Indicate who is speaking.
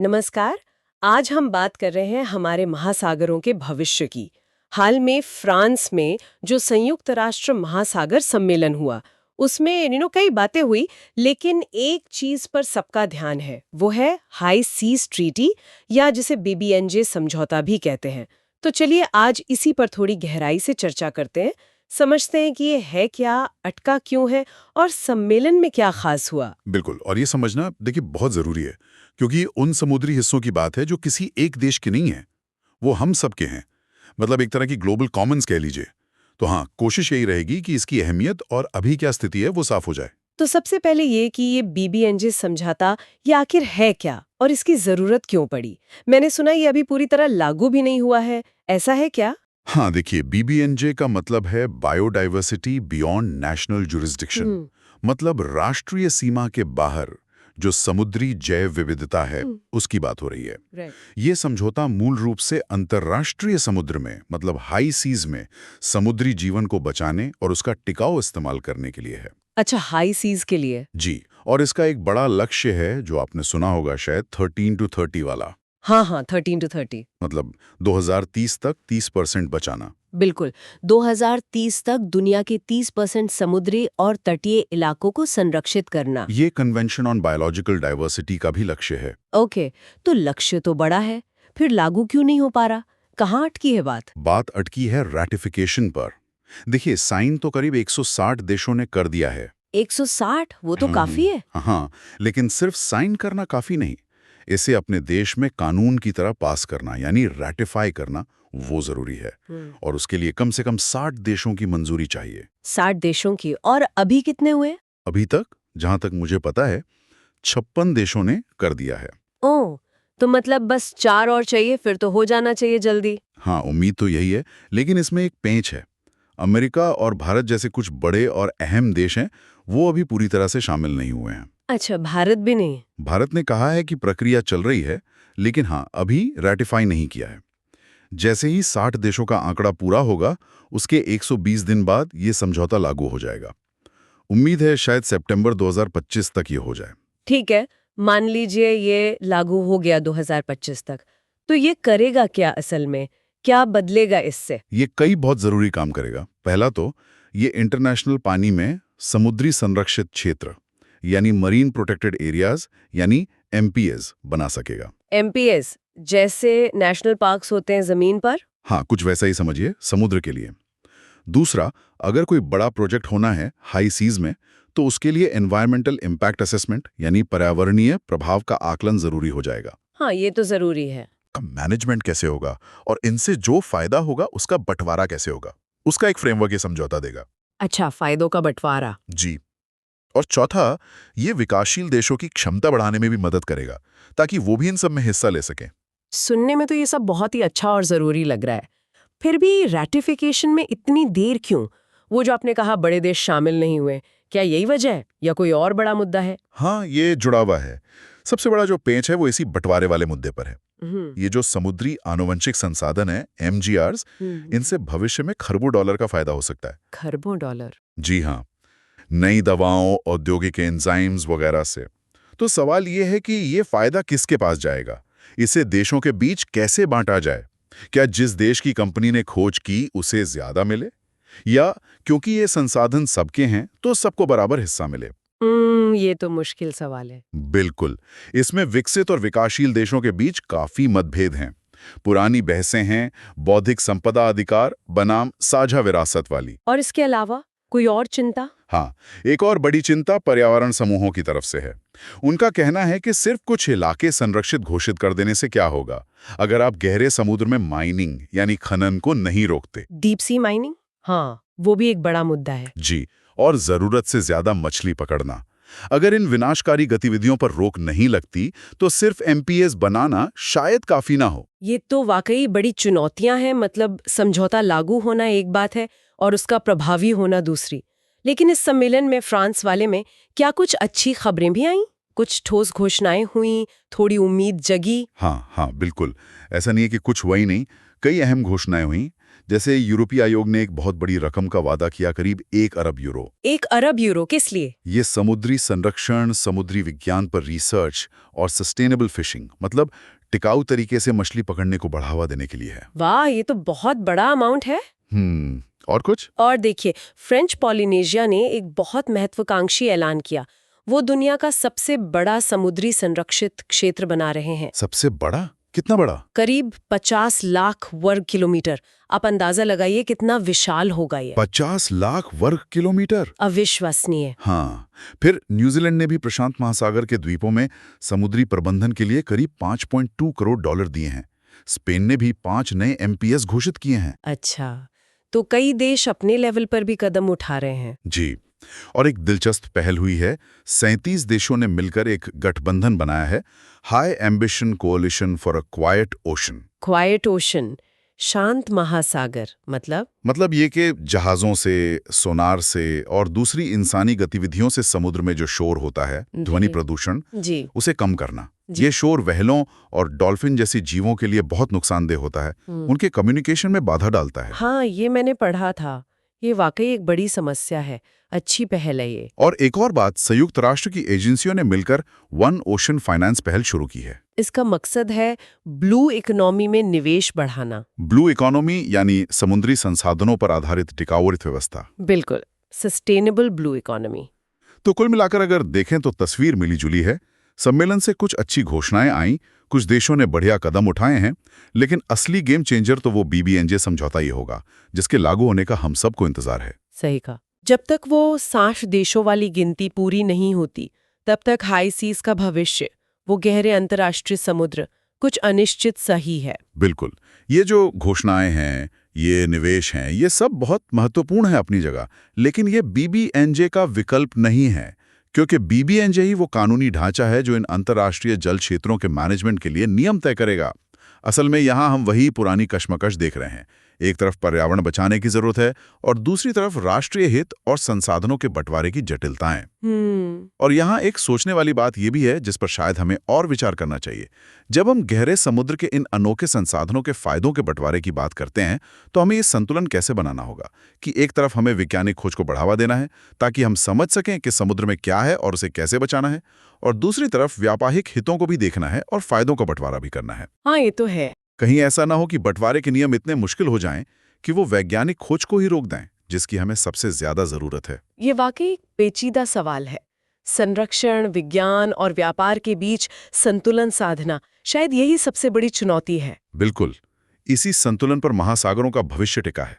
Speaker 1: नमस्कार। आज हम बात कर रहे हैं हमारे महासागरों के भविष्य की। हाल में फ्रांस में जो संयुक्त राष्ट्र महासागर सम्मेलन हुआ, उसमें कई बातें हुई, लेकिन एक चीज पर सबका ध्यान है, वो है हाई सीज ट्रीटी, या जिसे बीबीएनजे समझौता भी कहते हैं। तो चलिए आज इसी पर थोड़ी गहराई से चर्चा करते हैं, समझते हैं कि ये है क्या, अटका क्यों है और सम्मेलन में क्या खास हुआ।
Speaker 2: बिल्कुल। और ये समझना देखिए बहुत जरूरी है, क्योंकि उन समुद्री हिस्सों की बात है जो किसी एक देश के नहीं है, वो हम सब के हैं। मतलब एक तरह की ग्लोबल कॉमन्स कह लीजिए। तो हाँ, कोशिश यही रहेगी कि इसकी अहमियत और अभी क्या स्थिति है वो साफ हो जाए।
Speaker 1: तो सबसे पहले ये कि ये बीबीएनजे समझौता ये आखिर है क्या और इसकी जरूरत क्यों पड़ी। मैंने सुना ये अभी पूरी तरह लागू भी नहीं हुआ है, ऐसा है क्या?
Speaker 2: हाँ देखिए, बीबीएनजे का मतलब है बायोडाइवर्सिटी बियॉन्ड नेशनल जुरिस्डिक्शन।
Speaker 1: हम्म।
Speaker 2: मतलब राष्ट्रीय सीमा के बाहर जो समुद्री जैव विविधता है,
Speaker 1: हम्म।
Speaker 2: उसकी बात हो रही है।
Speaker 1: राइट।
Speaker 2: ये समझौता मूल रूप से अंतर्राष्ट्रीय समुद्र में, मतलब हाई सीज में समुद्री जीवन को बचाने और उसका टिकाऊ इस्तेमाल करने के लिए है।
Speaker 1: अच्छा, हाई सीज के लिए।
Speaker 2: जी। और इसका एक बड़ा लक्ष्य है जो आपने सुना होगा शायद, 13 to 30 वाला।
Speaker 1: हाँ हाँ, 13 to 30।
Speaker 2: मतलब 2030 तक 30% बचाना।
Speaker 1: बिल्कुल। 2030 तक दुनिया के 30% समुद्री और तटीय इलाकों को संरक्षित करना।
Speaker 2: ये कन्वेंशन ऑन बायोलॉजिकल डाइवर्सिटी का भी लक्ष्य है।
Speaker 1: ओके, तो लक्ष्य तो बड़ा है, फिर लागू क्यों नहीं हो पा रहा? कहाँ अटकी है बात?
Speaker 2: बात अटकी है रैटिफिकेशन पर। देखिए, साइन तो करीब 160 देशों ने कर दिया है।
Speaker 1: 160? वो तो काफी है।
Speaker 2: हाँ, लेकिन सिर्फ साइन करना काफी नहीं। इसे अपने देश में कानून की तरह पास करना, यानी रैटिफाई करना, वो जरूरी है। और उसके लिए कम से कम 60 देशों की मंजूरी चाहिए।
Speaker 1: 60 देशों की। और अभी कितने हुए?
Speaker 2: अभी तक जहां तक मुझे पता है 56 देशों ने कर दिया है।
Speaker 1: ओह, तो मतलब बस 4 और चाहिए, फिर तो हो जाना चाहिए जल्दी।
Speaker 2: हाँ, उम्मीद तो यही है, लेकिन इसमें एक पेंच है। अमेरिका और भारत जैसे कुछ बड़े और अहम देश हैं, वो अभी पूरी तरह से शामिल नहीं हुए हैं।
Speaker 1: अच्छा, भारत भी नहीं?
Speaker 2: भारत ने कहा है कि प्रक्रिया चल रही है, लेकिन हाँ, अभी रैटिफाई नहीं किया है। जैसे ही 60 देशों का आंकड़ा पूरा होगा, उसके 120 दिन बाद ये समझौता लागू हो जाएगा। उम्मीद है शायद सितंबर 2025 तक ये हो जाए।
Speaker 1: ठीक है, मान लीजिए ये लागू हो गया 2025 तक, तो ये करेगा क्या असल में? क्या बदलेगा इससे?
Speaker 2: ये कई बहुत जरूरी काम करेगा। पहला तो ये इंटरनेशनल पानी में समुद्री संरक्षित क्षेत्र, यानी मरीन प्रोटेक्टेड एरियाज, यानी एमपीएस बना सकेगा।
Speaker 1: एमपीएस जैसे नेशनल पार्क्स होते हैं जमीन पर?
Speaker 2: हाँ, कुछ वैसा ही समझिए, समुद्र के लिए। दूसरा, अगर कोई बड़ा प्रोजेक्ट होना है हाई सीज में, तो उसके लिए एनवायरमेंटल इम्पैक्ट असेसमेंट, यानी पर्यावरणीय प्रभाव का आकलन जरूरी हो जाएगा।
Speaker 1: हाँ, ये तो जरूरी है।
Speaker 2: का मैनेजमेंट कैसे होगा और इनसे जो फायदा होगा उसका बंटवारा कैसे होगा, उसका एक फ्रेमवर्क ये समझौता देगा।
Speaker 1: अच्छा, फायदों का बंटवारा।
Speaker 2: जी। और चौथा, ये विकासशील देशों की क्षमता बढ़ाने में भी मदद करेगा, ताकि वो भी इन सब में हिस्सा ले सकें।
Speaker 1: सुनने में तो ये सब बहुत ही अच्छा और जरूरी लग रहा है। फिर भी रैटिफिकेशन में इतनी देर क्यों? वो जो आपने कहा बड़े देश शामिल नहीं हुए, क्या यही वजह है या कोई और बड़ा मुद्दा है?
Speaker 2: हाँ, ये जुड़ा हुआ है। सबसे बड़ा जो पेंच है वो इसी बंटवारे वाले मुद्दे पर है।
Speaker 1: हम्म।
Speaker 2: ये जो समुद्री आनुवंशिक संसाधन है, एमजीआर्स,
Speaker 1: हम्म।
Speaker 2: इनसे भविष्य में खरबों डॉलर का फायदा हो सकता है।
Speaker 1: खरबों डॉलर?
Speaker 2: जी हाँ, नई दवाओं, औद्योगिक एंजाइम्स वगैरह से। तो सवाल ये है कि ये फायदा किसके पास जाएगा? इसे देशों के बीच कैसे बांटा जाए? क्या जिस देश की कंपनी ने खोज की उसे ज्यादा मिले, या क्योंकि ये संसाधन सबके हैं तो सबको बराबर हिस्सा मिले?
Speaker 1: ये तो मुश्किल सवाल है।
Speaker 2: बिल्कुल। इसमें विकसित और विकासशील देशों के बीच काफी मतभेद हैं। पुरानी बहसें हैं बौद्धिक संपदा अधिकार बनाम साझा विरासत वाली।
Speaker 1: और इसके अलावा कोई और चिंता?
Speaker 2: हाँ, एक और बड़ी चिंता पर्यावरण समूहों की तरफ से है। उनका कहना है कि सिर्फ कुछ इलाके संरक्षित घोषित कर देने से क्या होगा, अगर आप गहरे समुद्र में माइनिंग यानी खनन को नहीं रोकते।
Speaker 1: Deep sea mining? हाँ, वो भी एक बड़ा मुद्दा है।
Speaker 2: जी। और जरूरत से ज्यादा मछली पकड़ना। अगर इन विनाशकारी गतिविधियों पर रोक नहीं लगती, तो सिर्फ एमपीएस बनाना शायद काफी ना हो।
Speaker 1: ये तो वाकई बड़ी चुनौतियां हैं। मतलब समझौता लागू होना एक बात है और उसका प्रभावी होना दूसरी। लेकिन इस सम्मेलन में, फ्रांस वाले में, क्या कुछ अच्छी खबरें भी आईं? कुछ ठोस घोषणाएं हुई, थोड़ी उम्मीद जगी?
Speaker 2: हाँ हाँ, बिल्कुल। ऐसा नहीं है कि कुछ हुआ ही नहीं, कई अहम घोषणाएं हुई। जैसे यूरोपीय आयोग ने एक बहुत बड़ी रकम का वादा किया, करीब 1 अरब यूरो।
Speaker 1: 1 अरब यूरो किस लिए?
Speaker 2: ये समुद्री संरक्षण, समुद्री विज्ञान पर रिसर्च और सस्टेनेबल फिशिंग, मतलब टिकाऊ तरीके से मछली पकड़ने को बढ़ावा देने के लिए है।
Speaker 1: वाह, ये तो बहुत बड़ा अमाउंट है।
Speaker 2: और कुछ?
Speaker 1: और देखिए, फ्रेंच पॉलिनेशिया ने एक बहुत महत्वाकांक्षी ऐलान किया। वो दुनिया का सबसे बड़ा समुद्री संरक्षित क्षेत्र बना रहे हैं।
Speaker 2: सबसे बड़ा? कितना बड़ा?
Speaker 1: करीब 50 लाख वर्ग किलोमीटर। आप अंदाजा लगाइए कितना विशाल होगा ये।
Speaker 2: 50 लाख वर्ग किलोमीटर?
Speaker 1: अविश्वसनीय।
Speaker 2: हाँ। फिर न्यूजीलैंड ने भी प्रशांत महासागर के द्वीपों में समुद्री प्रबंधन के लिए करीब $5.2 करोड़ दिए हैं। स्पेन ने भी 5 नए MPS घोषित किए हैं।
Speaker 1: अच्छा, तो कई देश अपने लेवल पर भी कदम उठा रहे हैं।
Speaker 2: जी। और एक दिलचस्प पहल हुई है। 37 देशों ने मिलकर एक गठबंधन बनाया है, high ambition कोalition for a quite ocean.
Speaker 1: Quite ocean, शांत महासागर, मतलब
Speaker 2: ये कि जहाज़ों से, सोनार से और दूसरी इंसानी गतिविधियों से समुद्र में जो शोर होता है, ध्वनि प्रदूषण,
Speaker 1: जी
Speaker 2: उसे कम करना। ये शोर व्हेलों और डॉल्फिन जैसी जीवों के लिए बहुत नुकसानदेह होता है, उनके कम्युनिकेशन में बाधा डालता है।
Speaker 1: हाँ, ये मैंने पढ़ा था। ये वाकई एक बड़ी समस्या है। अच्छी पहल है ये।
Speaker 2: और एक और बात, संयुक्त राष्ट्र की एजेंसियों ने मिलकर वन ओशन फाइनेंस पहल शुरू की है।
Speaker 1: इसका मकसद है ब्लू इकोनॉमी में निवेश बढ़ाना।
Speaker 2: ब्लू इकोनॉमी यानी समुद्री संसाधनों पर आधारित टिकाऊ अर्थव्यवस्था।
Speaker 1: बिल्कुल, सस्टेनेबल ब्लू इकोनॉमी।
Speaker 2: तो कुल मिलाकर अगर देखें तो तस्वीर मिली जुली है। सम्मेलन से कुछ अच्छी घोषणाएं आईं, कुछ देशों ने बढ़िया कदम उठाए हैं, लेकिन असली गेम चेंजर तो वो BBNJ समझौता ही होगा, जिसके लागू होने का हम सबको इंतजार है।
Speaker 1: सही कहा। जब तक वो 60 देशों वाली गिनती पूरी नहीं होती, तब तक हाई सीज का भविष्य, वो गहरे अंतर्राष्ट्रीय समुद्र, कुछ अनिश्चित सही है।
Speaker 2: बिल्कुल। ये जो घोषणाएं हैं, ये निवेश हैं, ये सब बहुत महत्वपूर्ण है अपनी जगह, लेकिन ये BBNJ का विकल्प नहीं है, क्योंकि BBNJ ही वो कानूनी ढांचा है जो इन अंतर्राष्ट्रीय जल क्षेत्रों के मैनेजमेंट के लिए नियम तय करेगा। असल में यहाँ हम वही पुरानी कश्मकश देख रहे हैं। एक तरफ पर्यावरण बचाने की जरूरत है और दूसरी तरफ राष्ट्रीय हित और संसाधनों के बंटवारे की जटिलताएं। और यहाँ एक सोचने वाली बात यह भी है जिस पर शायद हमें और विचार करना चाहिए। जब हम गहरे समुद्र के इन अनोखे संसाधनों के फायदों के बंटवारे की बात करते हैं, तो हमें ये संतुलन कैसे बनाना होगा कि एक तरफ हमें वैज्ञानिक खोज को बढ़ावा देना है ताकि हम समझ सकें कि समुद्र में क्या है और उसे कैसे बचाना है, और दूसरी तरफ व्यापारिक हितों को भी देखना है और फायदों का बंटवारा भी करना है।
Speaker 1: हाँ, ये तो है।
Speaker 2: कहीं ऐसा ना हो कि बंटवारे के नियम इतने मुश्किल हो जाएं कि वो वैज्ञानिक खोज को ही रोक दें, जिसकी हमें सबसे ज्यादा जरूरत है।
Speaker 1: ये वाकई एक पेचीदा सवाल है। संरक्षण, विज्ञान और व्यापार के बीच संतुलन साधना शायद यही सबसे बड़ी चुनौती है।
Speaker 2: बिल्कुल, इसी संतुलन पर महासागरों का भविष्य टिका है।